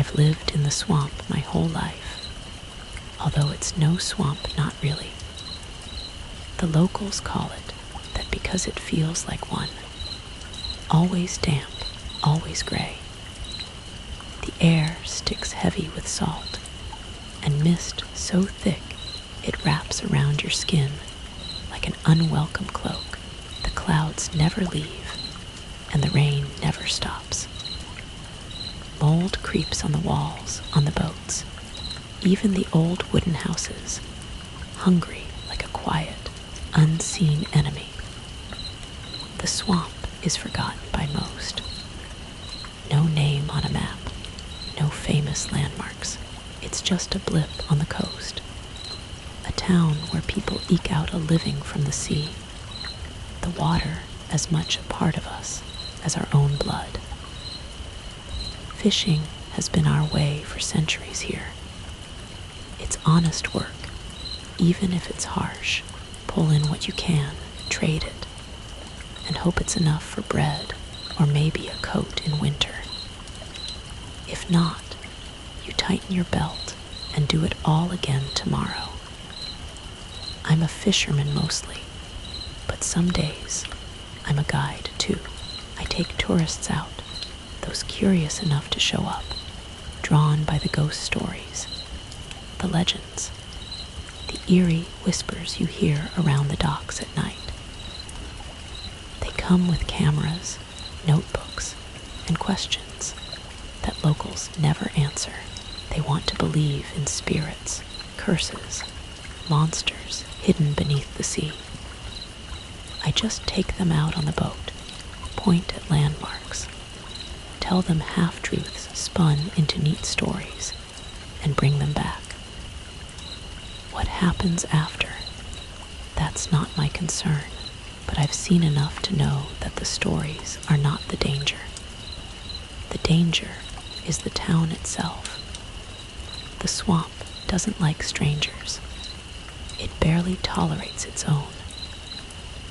I've lived in the swamp my whole life, although it's no swamp, not really. The locals call it that because it feels like one. Always damp, always gray. The air sticks heavy with salt, and mist so thick it wraps around your skin like an unwelcome cloak. The clouds never leave, and the rain never stops. Mold creeps on the walls, on the boats, even the old wooden houses, hungry like a quiet, unseen enemy. The swamp is forgotten by most. No name on a map, no famous landmarks. It's just a blip on the coast. A town where people eke out a living from the sea. The water as much a part of us as our own blood. Fishing has been our way for centuries here. It's honest work, even if it's harsh. Pull in what you can, trade it, and hope it's enough for bread or maybe a coat in winter. If not, you tighten your belt and do it all again tomorrow. I'm a fisherman mostly, but some days I'm a guide too. I take tourists out, those curious enough to show up, drawn by the ghost stories, the legends, the eerie whispers you hear around the docks at night. They come with cameras, notebooks, and questions that locals never answer. They want to believe in spirits, curses, monsters hidden beneath the sea. I just take them out on the boat, point at landmarks, tell them half-truths spun into neat stories, and bring them back. What happens after? That's not my concern, but I've seen enough to know that the stories are not the danger. The danger is the town itself. The swamp doesn't like strangers. It barely tolerates its own.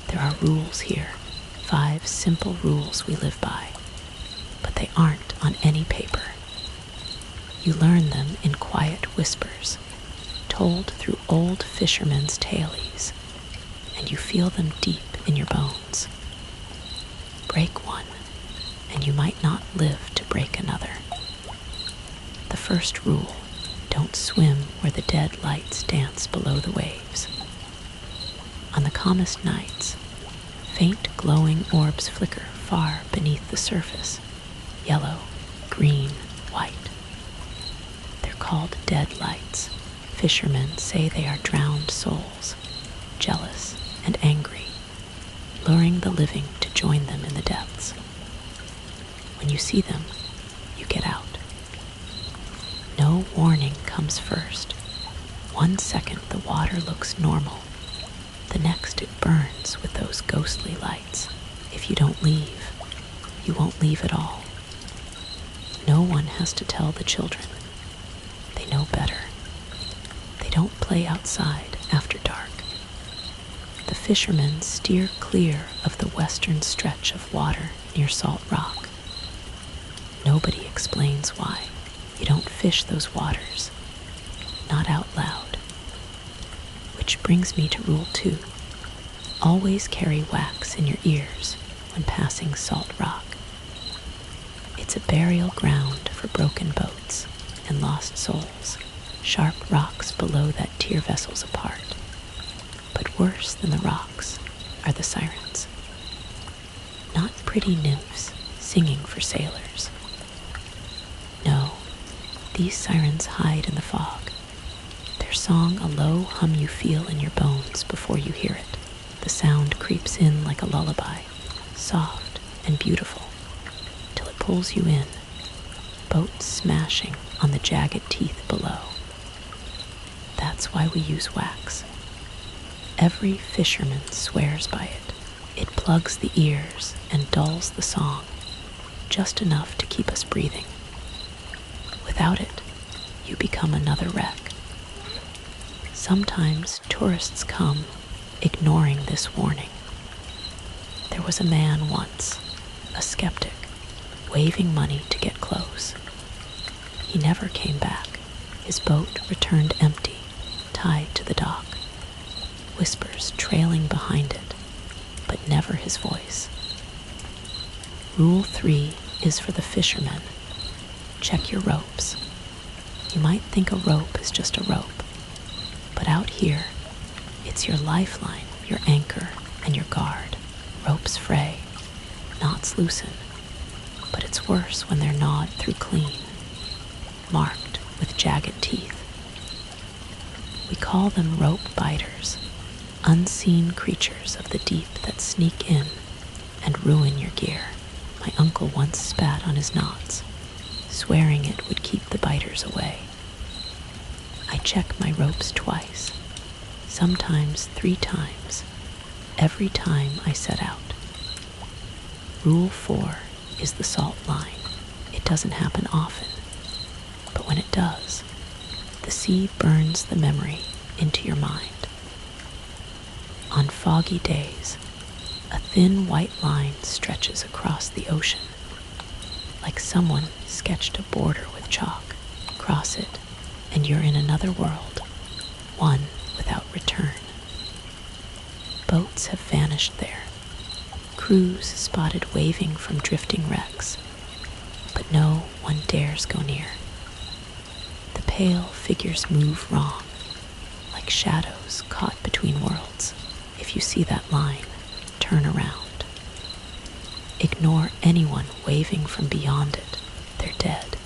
There are rules here, 5 simple rules we live by, but they aren't on any paper. You learn them in quiet whispers, told through old fishermen's tales, and you feel them deep in your bones. Break one, and you might not live to break another. The first rule: don't swim where the dead lights dance below the waves. On the calmest nights, faint glowing orbs flicker far beneath the surface, yellow, green, white. They're called dead lights. Fishermen say they are drowned souls, jealous and angry, luring the living to join them in the depths. When you see them, you get out. No warning comes first. 1 second the water looks normal. The next it burns with those ghostly lights. If you don't leave, you won't leave at all. No one has to tell the children. They know better. They don't play outside after dark. The fishermen steer clear of the western stretch of water near Salt Rock. Nobody explains why. You don't fish those waters, not out loud. Which brings me to rule 2. Always carry wax in your ears when passing Salt Rock. It's a burial ground for broken boats and lost souls, sharp rocks below that tear vessels apart. But worse than the rocks are the sirens. Not pretty nymphs singing for sailors. No, these sirens hide in the fog. Their song a low hum you feel in your bones before you hear it. The sound creeps in like a lullaby, soft and beautiful, till it pulls you in, boats smashing on the jagged teeth below. That's why we use wax. Every fisherman swears by it. It plugs the ears and dulls the song, just enough to keep us breathing. Without it, you become another wreck. Sometimes tourists come, ignoring this warning. There was a man once, a skeptic, waving money to get close. He never came back. His boat returned empty, tied to the dock, whispers trailing behind it, but never his voice. Rule 3 is for the fishermen. Check your ropes. You might think a rope is just a rope, but out here, it's your lifeline, your anchor, and your guard. Ropes fray, knots loosen, but it's worse when they're gnawed through clean, marked with jagged teeth. We call them rope biters, unseen creatures of the deep that sneak in and ruin your gear. My uncle once spat on his knots, swearing it would keep the biters away. I check my ropes twice, sometimes 3 times, every time I set out. Rule 4 is the salt line. It doesn't happen often, but when it does, the sea burns the memory into your mind. On foggy days, a thin white line stretches across the ocean, like someone sketched a border with chalk. Cross it, and you're in another world, one without return. Boats have vanished there, crews spotted waving from drifting wrecks, but no one dares go near. The pale figures move wrong, like shadows caught between worlds. If you see that line, turn around. Ignore anyone waving from beyond it. They're dead,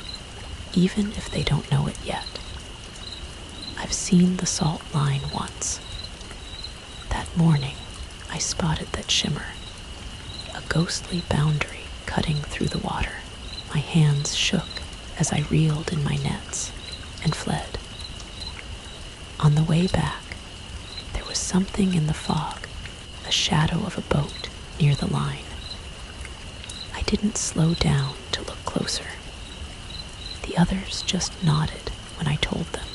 even if they don't know it yet. I've seen the salt line once. That morning, I spotted that shimmer, a ghostly boundary cutting through the water. My hands shook as I reeled in my nets and fled. On the way back, there was something in the fog, a shadow of a boat near the line. I didn't slow down to look closer. The others just nodded when I told them.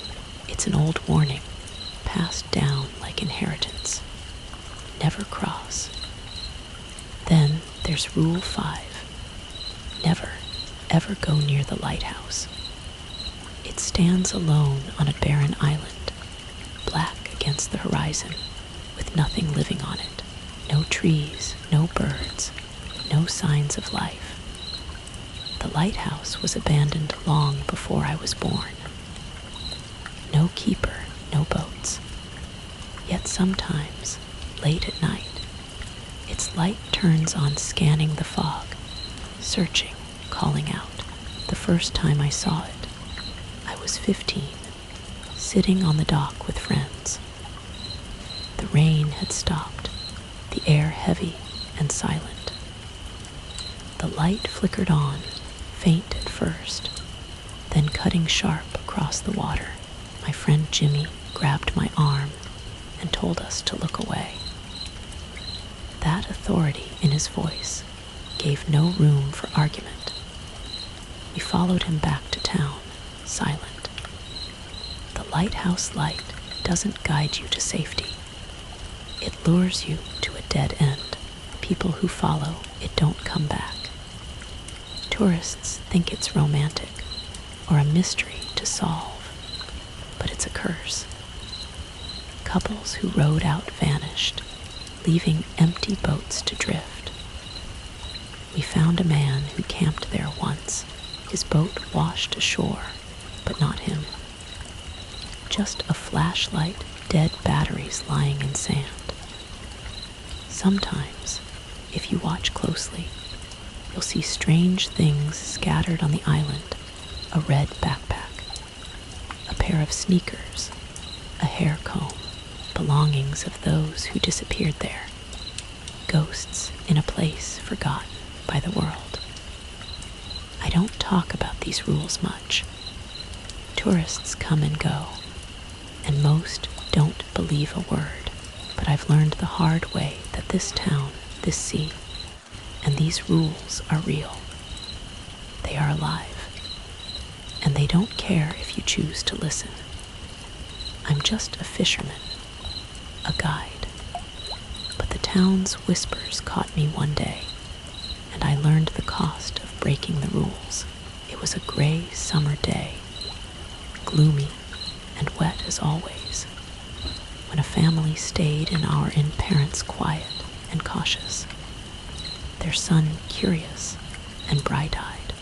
It's an old warning, passed down like inheritance. Never cross. Then there's Rule 5. Never, ever go near the lighthouse. It stands alone on a barren island, black against the horizon, with nothing living on it. No trees, no birds, no signs of life. The lighthouse was abandoned long before I was born. No keeper, no boats. Yet sometimes, late at night, its light turns on, scanning the fog, searching, calling out. The first time I saw it, I was 15, sitting on the dock with friends. The rain had stopped, the air heavy and silent. The light flickered on, faint at first, then cutting sharp across the water. My friend Jimmy grabbed my arm and told us to look away. That authority in his voice gave no room for argument. We followed him back to town, silent. The lighthouse light doesn't guide you to safety. It lures you to a dead end. People who follow it don't come back. Tourists think it's romantic or a mystery to solve, but it's a curse. Couples who rowed out vanished, leaving empty boats to drift. We found a man who camped there once. His boat washed ashore, but not him. Just a flashlight, dead batteries lying in sand. Sometimes, if you watch closely, you'll see strange things scattered on the island. A red backpack, a pair of sneakers, a hair comb, belongings of those who disappeared there. Ghosts in a place forgotten by the world. I don't talk about these rules much. Tourists come and go, and most don't believe a word, but I've learned the hard way that this town, this sea, and these rules are real. They are alive, and they don't care if you choose to listen. I'm just a fisherman, a guide, but the town's whispers caught me one day, and I learned the cost of breaking the rules. It was a gray summer day gloomy and wet as always, when a family stayed in our inn, parents quiet and cautious, their son curious and bright-eyed,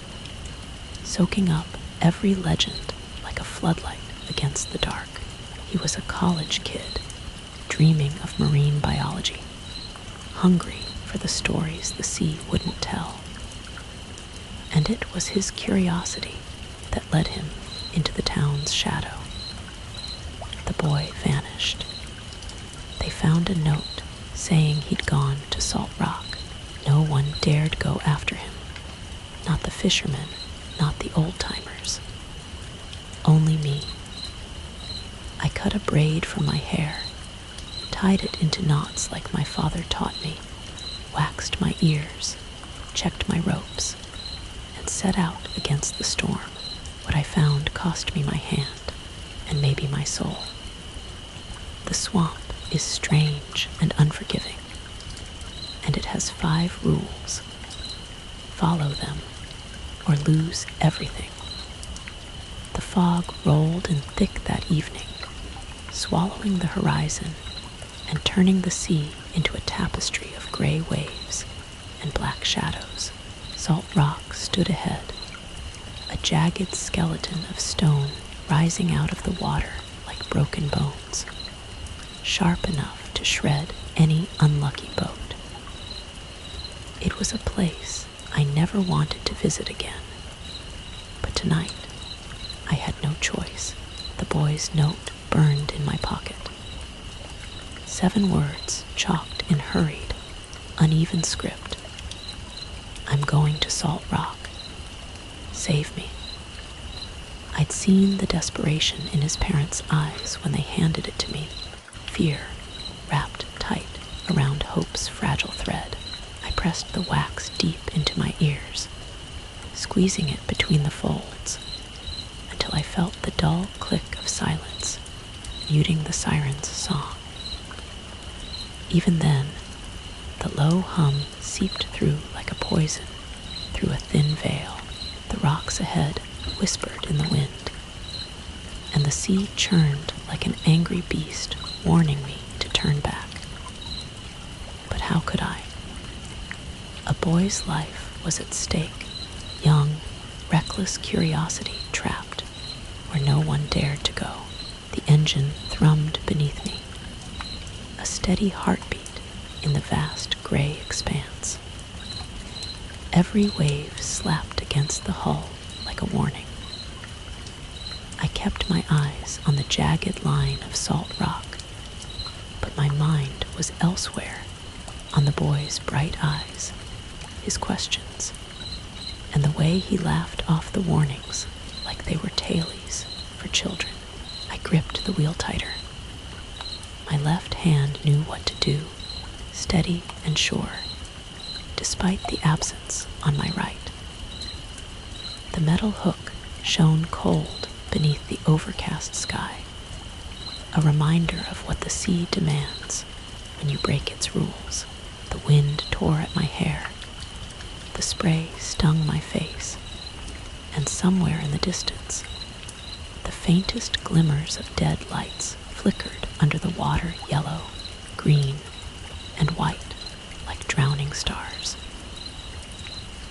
soaking up every legend like a floodlight against the dark. He was a college kid, dreaming of marine biology, hungry for the stories the sea wouldn't tell. And it was his curiosity that led him into the town's shadow. The boy vanished. They found a note saying he'd gone to Salt Rock. No one dared go after him. Not the fishermen, not the old-timers. Only me. I cut a braid from my hair, tied it into knots like my father taught me, waxed my ears, checked my ropes, and set out against the storm. What I found cost me my hand and maybe my soul. The swamp is strange and unforgiving, and it has 5 rules. Follow them or lose everything. The fog rolled in thick that evening, swallowing the horizon and turning the sea into a tapestry of gray waves and black shadows. Salt Rock stood ahead, a jagged skeleton of stone rising out of the water like broken bones, sharp enough to shred any unlucky boat. It was a place I never wanted to visit again, but tonight I had no choice. The boy's note burned in my pocket. 7 words chalked in hurried, uneven script. I'm going to Salt Rock. Save me. I'd seen the desperation in his parents' eyes when they handed it to me, fear wrapped tight around hope's fragile thread. I pressed the wax deep into my ears, squeezing it between the folds, until I felt the dull click of silence, muting the siren's song. Even then, the low hum seeped through like a poison through a thin veil. The rocks ahead whispered in the wind, and the sea churned like an angry beast warning me to turn back. But how could I? A boy's life was at stake, young, reckless curiosity trapped where no one dared to go. The engine thrummed beneath me, a steady heartbeat in the vast gray expanse. Every wave slapped against the hull like a warning. I kept my eyes on the jagged line of Salt Rock, but my mind was elsewhere, on the boy's bright eyes, his questions, and the way he laughed off the warnings like they were tailies for children. I gripped the wheel tighter. My left hand knew what to do, steady and sure, despite the absence on my right. The metal hook shone cold beneath the overcast sky, a reminder of what the sea demands when you break its rules. The wind tore at my hair, the spray stung my face, and somewhere in the distance, the faintest glimmers of dead lights flickered under the water, yellow, green, and white like drowning stars.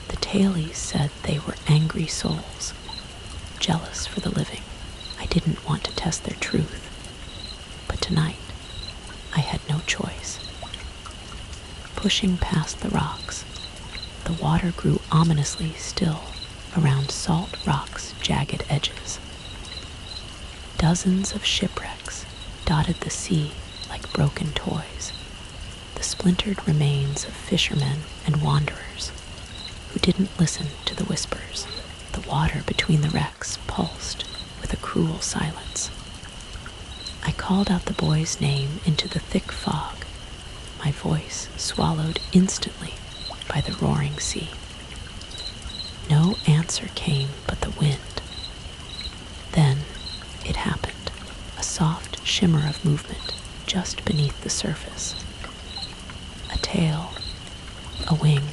The tailies said they were angry souls, jealous for the living. I didn't want to test their truth, but tonight I had no choice. Pushing past the rocks, the water grew ominously still around Salt Rock's jagged edges. Dozens of shipwrecks dotted the sea like broken toys, the splintered remains of fishermen and wanderers who didn't listen to the whispers. The water between the wrecks pulsed with a cruel silence. I called out the boy's name into the thick fog, my voice swallowed instantly by the roaring sea. No answer came but the wind. Then it happened, a soft shimmer of movement just beneath the surface. A tail, a wing.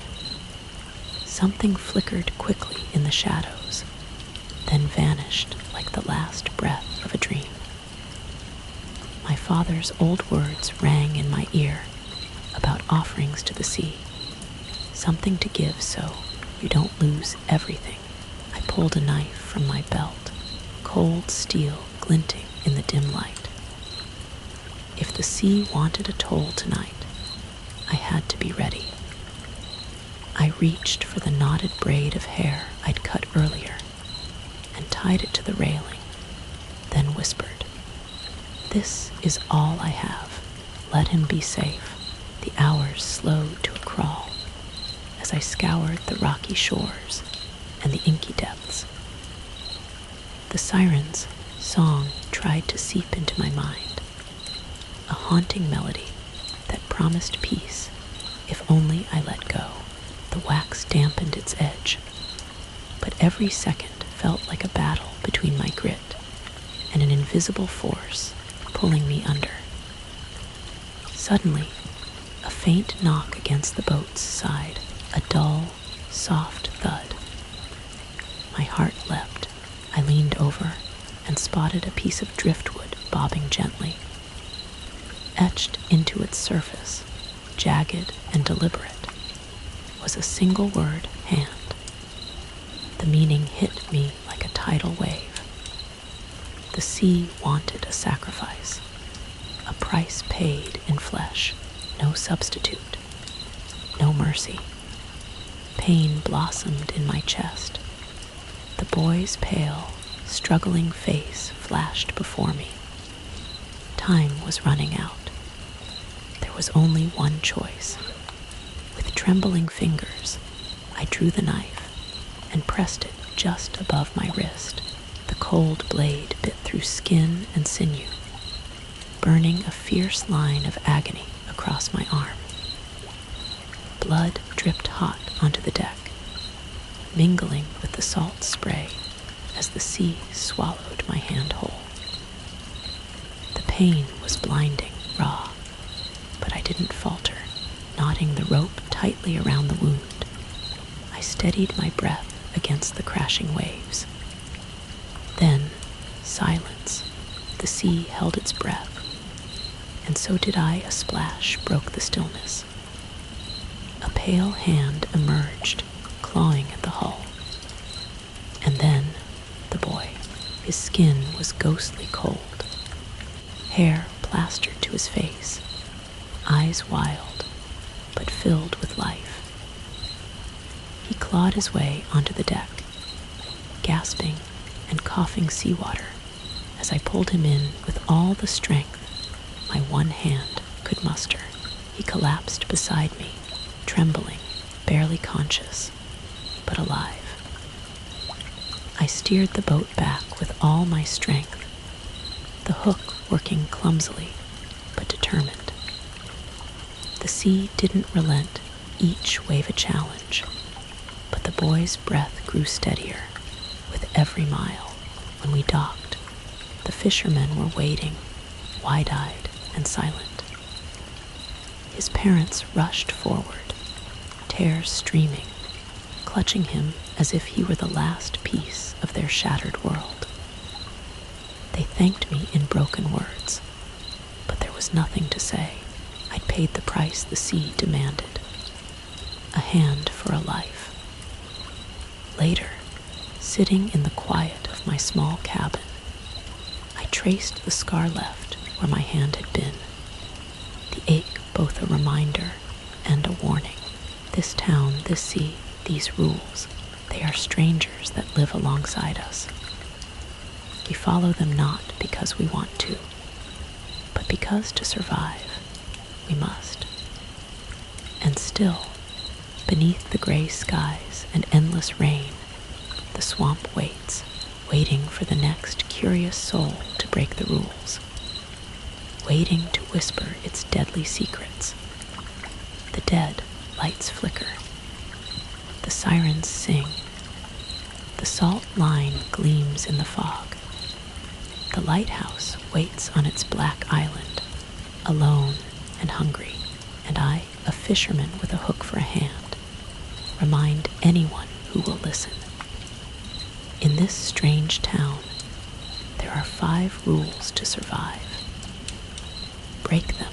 Something flickered quickly in the shadows, then vanished like the last breath father's old words rang in my ear about offerings to the sea. Something to give so you don't lose everything. I pulled a knife from my belt, cold steel glinting in the dim light. If the sea wanted a toll tonight, I had to be ready. I reached for the knotted braid of hair I'd cut earlier and tied it to the railing, then whispered, "This is all I have. Let him be safe." The hours slowed to a crawl as I scoured the rocky shores and the inky depths. The siren's song tried to seep into my mind, a haunting melody that promised peace if only I let go. The wax dampened its edge, but every second felt like a battle between my grit and an invisible force pulling me under. Suddenly, a faint knock against the boat's side, a dull, soft thud. My heart leapt. I leaned over and spotted a piece of driftwood bobbing gently. Etched into its surface, jagged and deliberate, was a single word, hand. The meaning hit me like a tidal wave. The sea wanted a sacrifice, a price paid in flesh, no substitute, no mercy. Pain blossomed in my chest. The boy's pale, struggling face flashed before me. Time was running out. There was only one choice. With trembling fingers, I drew the knife and pressed it just above my wrist. The cold blade bit through skin and sinew, burning a fierce line of agony across my arm. Blood dripped hot onto the deck, mingling with the salt spray as the sea swallowed my hand whole. The pain was blinding, raw, but I didn't falter. Knotting the rope tightly around the wound, I steadied my breath against the crashing waves. Then, silence. The sea held its breath, and so did I. A splash broke the stillness. A pale hand emerged, clawing at the hull. And then, the boy. His skin was ghostly cold, hair plastered to his face, eyes wild, but filled with life. He clawed his way onto the deck, gasping and coughing seawater as I pulled him in with all the strength my one hand could muster. He collapsed beside me, trembling, barely conscious, but alive. I steered the boat back with all my strength, the hook working clumsily but determined. The sea didn't relent, each wave a challenge, but the boy's breath grew steadier with every mile. When we docked, the fishermen were waiting, wide-eyed and silent. His parents rushed forward, tears streaming, clutching him as if he were the last piece of their shattered world. They thanked me in broken words, but there was nothing to say. I'd paid the price the sea demanded, a hand for a life. Later, sitting in the quiet of my small cabin, I traced the scar left where my hand had been, the ache both a reminder and a warning. This town, this sea, these rules, they are strangers that live alongside us. We follow them not because we want to, but because to survive, we must. And still, beneath the gray skies and endless rain, the swamp waits, waiting for the next curious soul to break the rules, waiting to whisper its deadly secrets. The dead lights flicker. The sirens sing. The salt line gleams in the fog. The lighthouse waits on its black island, alone and hungry, and I, a fisherman with a hook for a hand, remind anyone who will listen. In this strange town, there are 5 rules to survive. break them,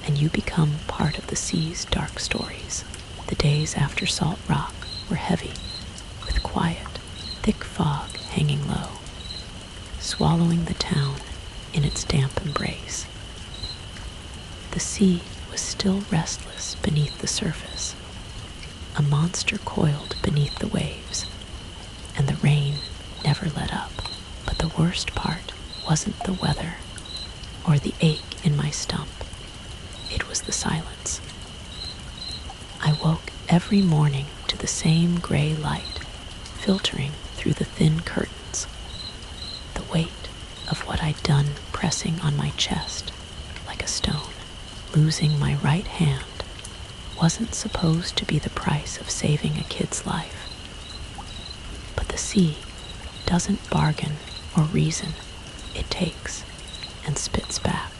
and you become part of the sea's dark stories. The days after Salt Rock were heavy, with quiet, thick fog hanging low, swallowing the town in its damp embrace. The sea was still restless beneath the surface, a monster coiled beneath the waves, and the rain never let up. But the worst part wasn't the weather or the ache in my stump. It was the silence. I woke every morning to the same gray light filtering through the thin curtains, the weight of what I'd done pressing on my chest like a stone. Losing my right hand wasn't supposed to be the price of saving a kid's life. But the sea doesn't bargain or reason. It takes and spits back.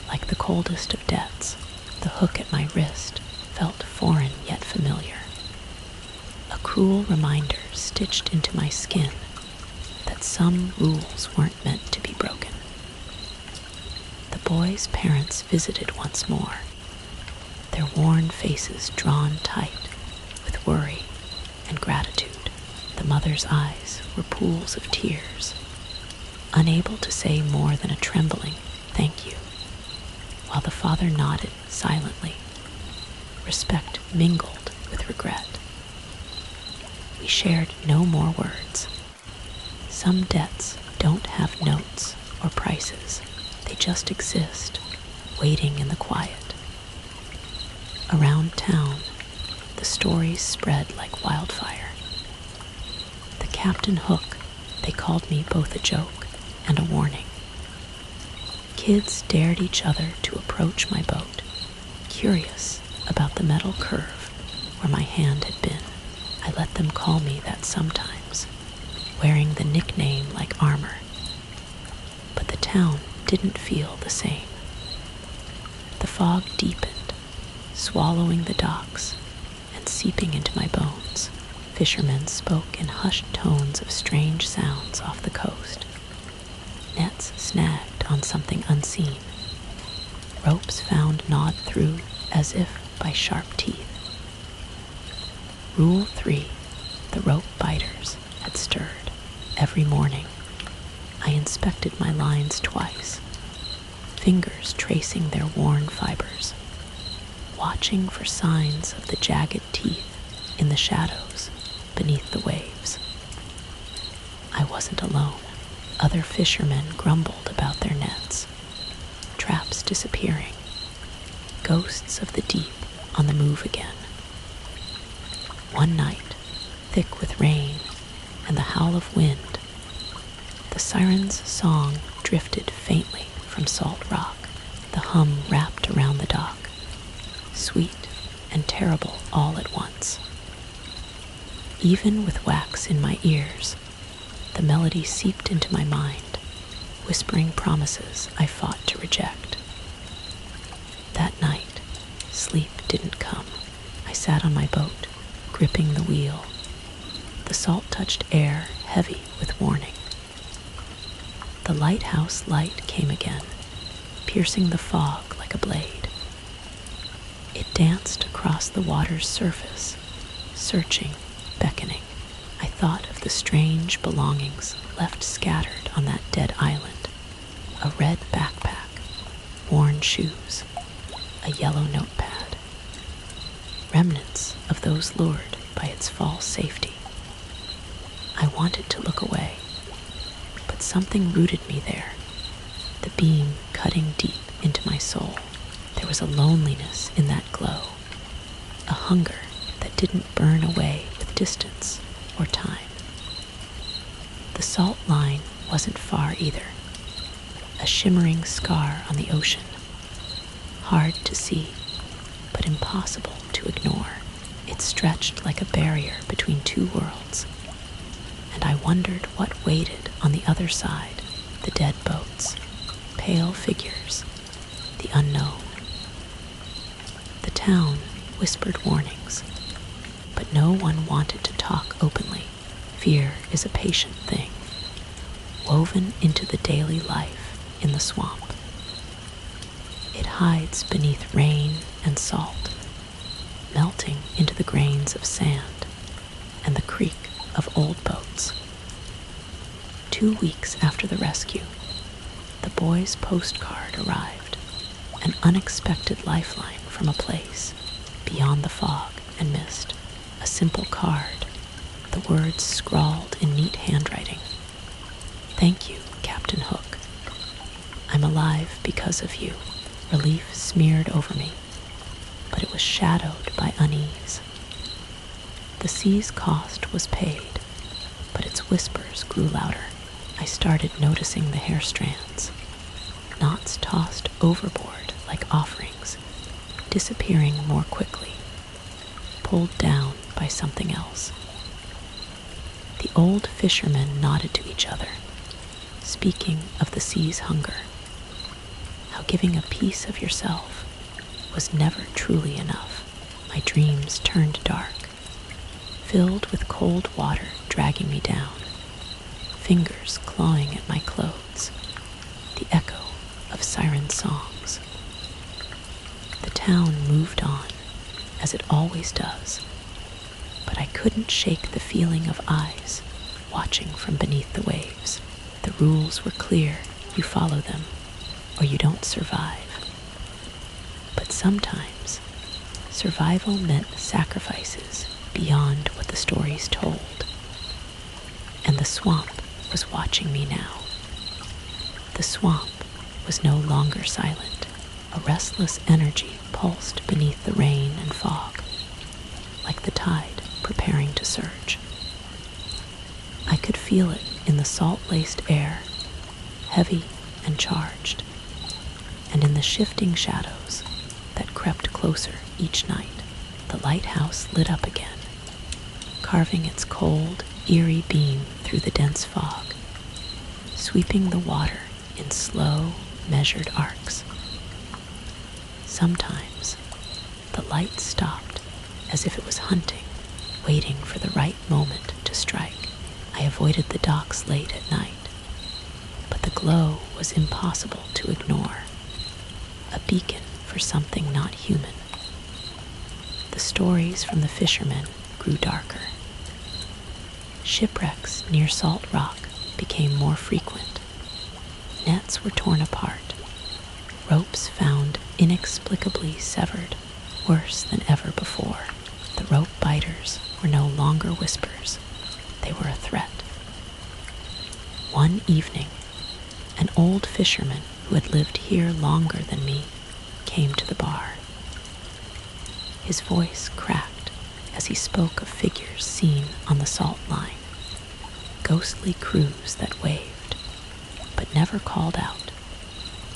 Like the coldest of debts, the hook at my wrist felt foreign yet familiar. A cruel reminder stitched into my skin that some rules weren't meant to be broken. The boys' parents visited once more, their worn faces drawn tight with worry and gratitude. The mother's eyes were pools of tears, unable to say more than a trembling "thank you," while the father nodded silently, respect mingled with regret. We shared no more words. Some debts don't have notes or prices. They just exist, waiting in the quiet. Around town, the stories spread like wildfire. The Captain Hook, they called me both a joke and a warning. Kids dared each other to approach my boat, curious about the metal curve where my hand had been. I let them call me that sometimes, wearing the nickname like armor. But the town didn't feel the same. The fog deepened, swallowing the docks and seeping into my bones. Fishermen spoke in hushed tones of strange sounds off the coast. Nets snagged on something unseen. Ropes found gnawed through as if by sharp teeth. Rule 3, the rope biters, had stirred. Every morning, I inspected my lines twice, fingers tracing their worn fibers, watching for signs of the jagged teeth in the shadows beneath the waves. I wasn't alone. Other fishermen grumbled about their nets, traps disappearing, ghosts of the deep on the move again. One night, thick with rain and the howl of wind, the siren's song drifted faintly from Salt Rock. The hum wrapped around the dock, sweet and terrible all at once. Even with wax in my ears, the melody seeped into my mind, whispering promises I fought to reject. That night, sleep didn't come. I sat on my boat, gripping the wheel, the salt-touched air heavy with warning. The lighthouse light came again, piercing the fog like a blade. It danced across the water's surface, searching, beckoning. I thought of the strange belongings left scattered on that dead island. A red backpack, worn shoes, a yellow notepad. Remnants of those lured by its false safety. I wanted to look away, but something rooted me there, the beam cutting deep into my soul. There was a loneliness in that glow, a hunger that didn't burn away with distance or time. The salt line wasn't far either, a shimmering scar on the ocean, hard to see, but impossible to ignore. It stretched like a barrier between two worlds, and I wondered what waited on the other side, the dead boats, pale figures, the unknown. The town whispered warnings, but no one wanted to talk openly. Fear is a patient thing, woven into the daily life in the swamp. It hides beneath rain and salt, melting into the grains of sand and the creak of old boats. 2 weeks after the rescue, the boy's postcard arrived, an unexpected lifeline from a place beyond the fog and mist. A simple card, the words scrawled in neat handwriting. "Thank you, Captain Hook. I'm alive because of you." Relief smeared over me, but it was shadowed by unease. The sea's cost was paid, but its whispers grew louder. I started noticing the hair strands, knots tossed overboard like offerings, disappearing more quickly, pulled down by something else. The old fishermen nodded to each other, speaking of the sea's hunger, how giving a piece of yourself was never truly enough. My dreams turned dark, filled with cold water dragging me down, fingers clawing at my clothes, the echo of siren songs. The town moved on, as it always does, but I couldn't shake the feeling of eyes watching from beneath the waves. The rules were clear: you follow them, or you don't survive. But sometimes, survival meant sacrifices beyond what the stories told. And the swamp was watching me now. The swamp was no longer silent. A restless energy pulsed beneath the rain and fog, like the tide preparing to surge. I could feel it in the salt-laced air, heavy and charged, and in the shifting shadows that crept closer each night. The lighthouse lit up again, carving its cold, eerie beam through the dense fog, sweeping the water in slow, measured arcs. Sometimes, the light stopped as if it was hunting, waiting for the right moment to strike. I avoided the docks late at night, but the glow was impossible to ignore, a beacon for something not human. The stories from the fishermen grew darker. Shipwrecks near Salt Rock became more frequent. Nets were torn apart, ropes found inexplicably severed, worse than ever before. The rope biters were no longer whispers, they were a threat. One evening, an old fisherman who had lived here longer than me came to the bar. His voice cracked as he spoke of figures seen on the salt line, ghostly crews that waved, but never called out,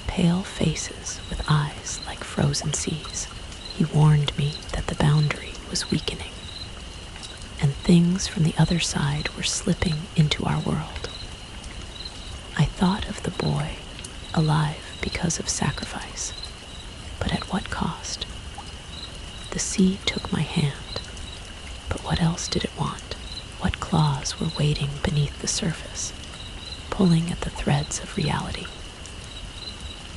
pale faces with eyes like frozen seas. He warned me that the boundary was weakening, and things from the other side were slipping into our world. I thought of the boy, alive because of sacrifice, but at what cost? The sea took my hand, but what else did it want? What claws were waiting beneath the surface, pulling at the threads of reality?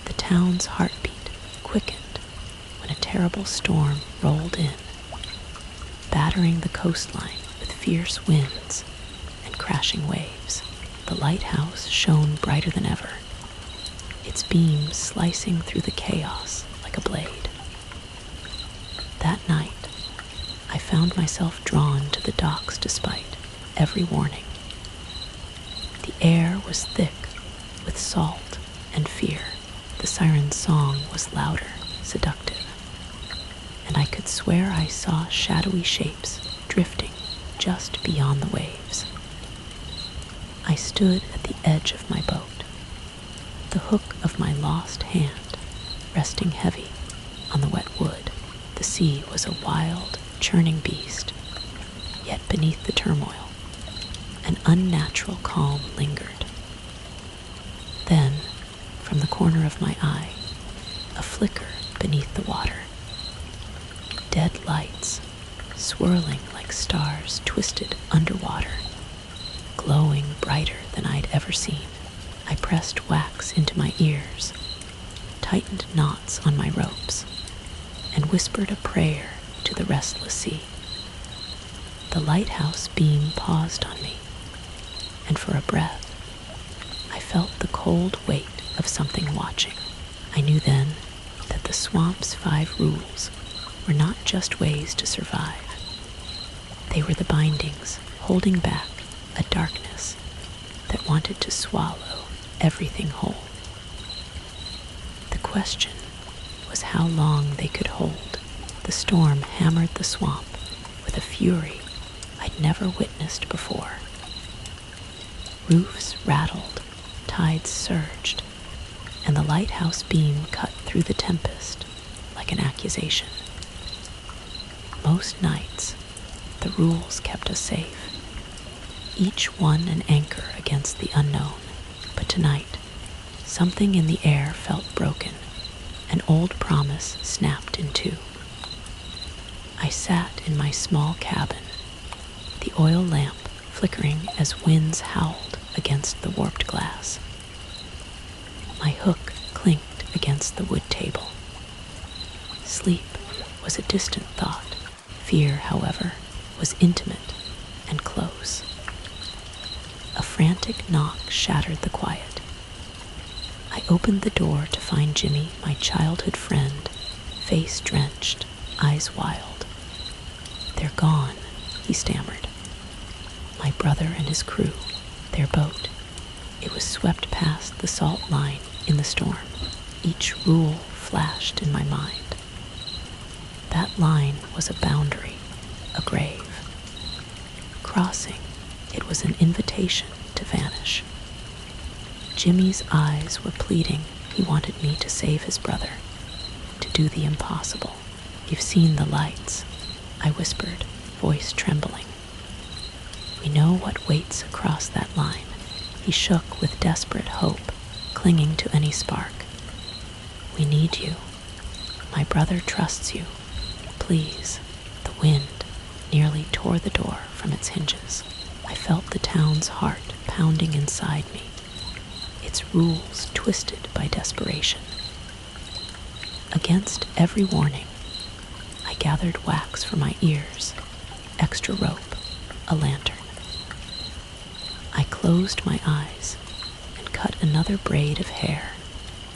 The town's heartbeat quickened when a terrible storm rolled in, battering the coastline with fierce winds and crashing waves. The lighthouse shone brighter than ever, its beams slicing through the chaos like a blade. That night, I found myself drawn to the docks despite every warning. The air was thick with salt and fear. The siren's song was louder, seductive, and I could swear I saw shadowy shapes drifting just beyond the waves. I stood at the edge of my boat, the hook of my lost hand resting heavy on the wet wood. The sea was a wild, churning beast, yet beneath the turmoil, an unnatural calm lingered. Then, from the corner of my eye, a flicker beneath the water. Dead lights, swirling like stars twisted underwater, glowing brighter than I'd ever seen. I pressed wax into my ears, tightened knots on my ropes and whispered a prayer to the restless sea. The lighthouse beam paused on me, and for a breath, I felt the cold weight of something watching. I knew then that the swamp's 5 rules were not just ways to survive. They were the bindings holding back a darkness that wanted to swallow everything whole. The question was how long they could hold. The storm hammered the swamp with a fury I'd never witnessed before. Roofs rattled, tides surged, and the lighthouse beam cut through the tempest like an accusation. Most nights, the rules kept us safe, each one an anchor against the unknown. But tonight, something in the air felt broken. An old promise snapped in two. I sat in my small cabin, the oil lamp flickering as winds howled against the warped glass. My hook clinked against the wood table. Sleep was a distant thought. Fear, however, was intimate and close. A frantic knock shattered the quiet. I opened the door to find Jimmy, my childhood friend, face drenched, eyes wild. "They're gone," he stammered. My brother and his crew, their boat. It was swept past the salt line in the storm. Each rule flashed in my mind. That line was a boundary, a grave. Crossing, it was an invitation to vanish. Jimmy's eyes were pleading. He wanted me to save his brother, to do the impossible. "You've seen the lights," I whispered, voice trembling. "We know what waits across that line." He shook with desperate hope, clinging to any spark. "We need you. My brother trusts you. Please." The wind nearly tore the door from its hinges. I felt the town's heart pounding inside me, its rules twisted by desperation. Against every warning, I gathered wax for my ears, extra rope, a lantern. I closed my eyes and cut another braid of hair,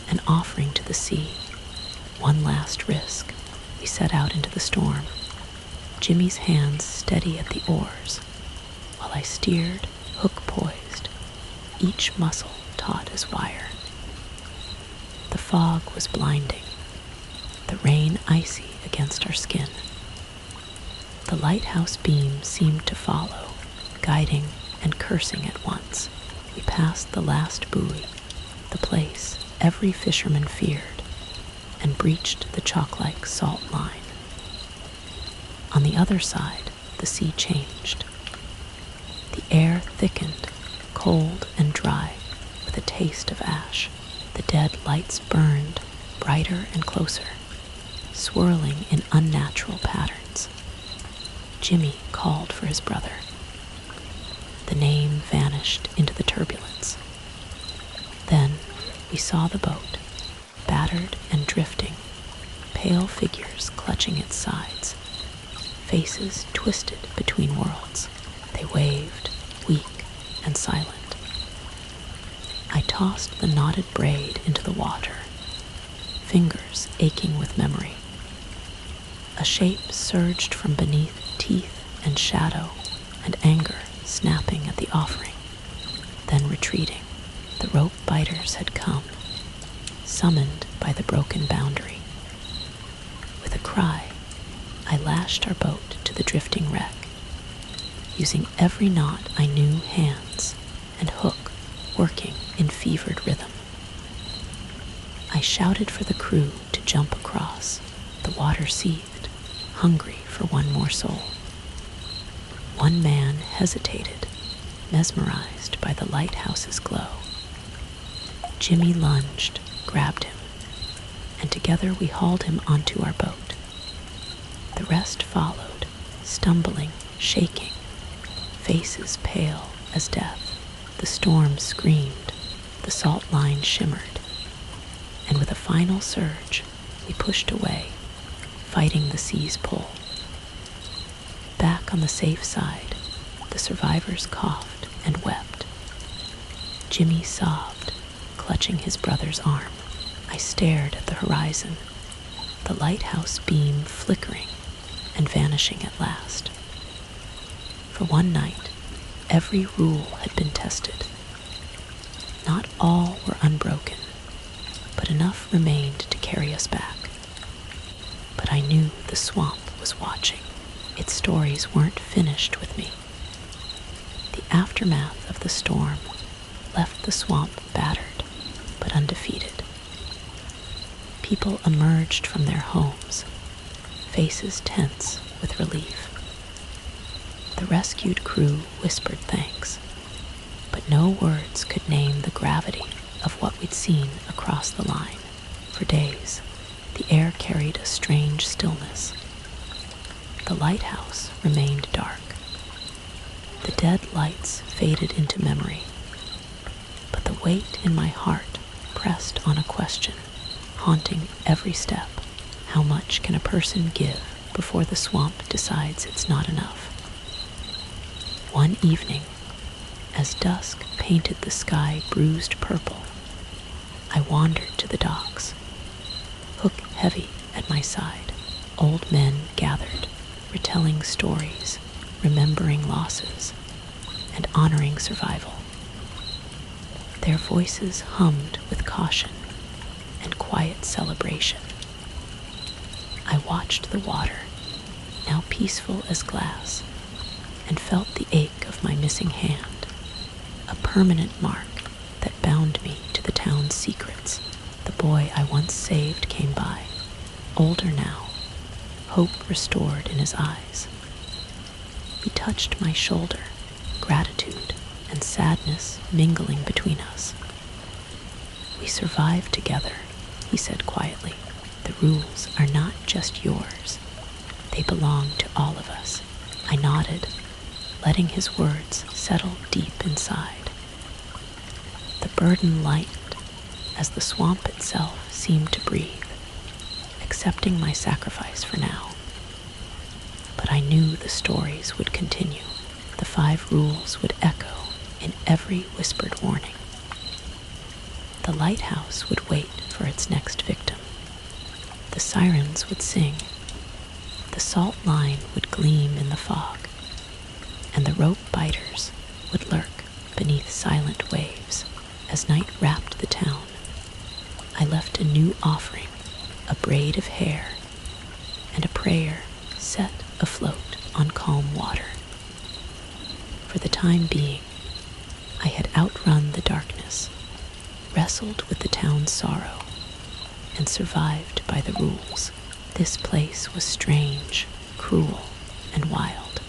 an offering to the sea. One last risk. We set out into the storm, Jimmy's hands steady at the oars, while I steered, hook poised, each muscle taut as wire. The fog was blinding, the rain icy against our skin. The lighthouse beam seemed to follow, guiding and cursing at once. We passed the last buoy, the place every fisherman feared, and breached the chalk-like salt line. On the other side, the sea changed. The air thickened, cold and dry, with a taste of ash. The dead lights burned, brighter and closer, swirling in unnatural patterns. Jimmy called for his brother. The name vanished into the turbulence. Then we saw the boat, battered and drifting, pale figures clutching its sides, faces twisted between worlds. They waved, weak and silent. I tossed the knotted braid into the water, fingers aching with memory. A shape surged from beneath teeth and shadow and anger snapping at the offering, then retreating. The rope biters had come, summoned by the broken boundary. With a cry, I lashed our boat to the drifting wreck, using every knot I knew, hands and hook working in fevered rhythm. I shouted for the crew to jump across. The water seethed, hungry for one more soul. One man hesitated, mesmerized by the lighthouse's glow. Jimmy lunged, grabbed him, and together we hauled him onto our boat. The rest followed, stumbling, shaking, faces pale as death. The storm screamed, the salt line shimmered, and with a final surge, we pushed away, fighting the sea's pull. Back on the safe side, the survivors coughed and wept. Jimmy sobbed, clutching his brother's arm. I stared at the horizon, the lighthouse beam flickering and vanishing at last. For one night, every rule had been tested. Not all were unbroken, but enough remained to carry us back. But I knew the swamp was watching. Its stories weren't finished with me. The aftermath of the storm left the swamp battered but undefeated. People emerged from their homes, faces tense with relief. The rescued crew whispered thanks, but no words could name the gravity of what we'd seen across the line. For days, the air carried a strange stillness. The lighthouse remained dark. The dead lights faded into memory, but the weight in my heart pressed on a question, haunting every step. How much can a person give before the swamp decides it's not enough? One evening, as dusk painted the sky bruised purple, I wandered to the docks, hook heavy at my side. Old men gathered, retelling stories, remembering losses, and honoring survival. Their voices hummed with caution and quiet celebration. I watched the water, now peaceful as glass, and felt the ache of my missing hand, a permanent mark that bound me to the town's secrets. The boy I once saved came by, older now, hope restored in his eyes. He touched my shoulder, gratitude and sadness mingling between us. "We survived together," he said quietly. "The rules are not just yours. They belong to all of us." I nodded, letting his words settle deep inside. The burden lightened as the swamp itself seemed to breathe, accepting my sacrifice for now. But I knew the stories would continue. The 5 rules would echo in every whispered warning. The lighthouse would wait for its next victim. The sirens would sing. The salt line would gleam in the fog, and the rope biters would lurk beneath silent waves. As night wrapped the town, I left a new offering, a braid of hair, and a prayer set afloat on calm water. For the time being, I had outrun the darkness, wrestled with the town's sorrow, and survived by the rules. This place was strange, cruel, and wild.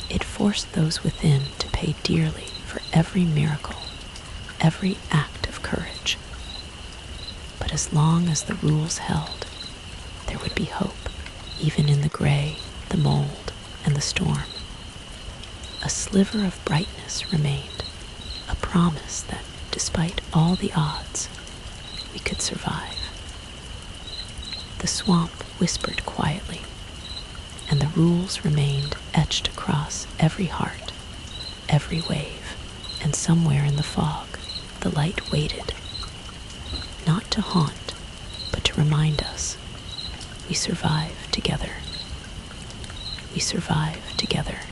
It forced those within to pay dearly for every miracle, every act of courage. But as long as the rules held, there would be hope, even in the gray, the mold, and the storm. A sliver of brightness remained, a promise that, despite all the odds, we could survive. The swamp whispered quietly, and the rules remained etched across every heart, every wave, and somewhere in the fog, the light waited, not to haunt, but to remind us we survive together. We survive together.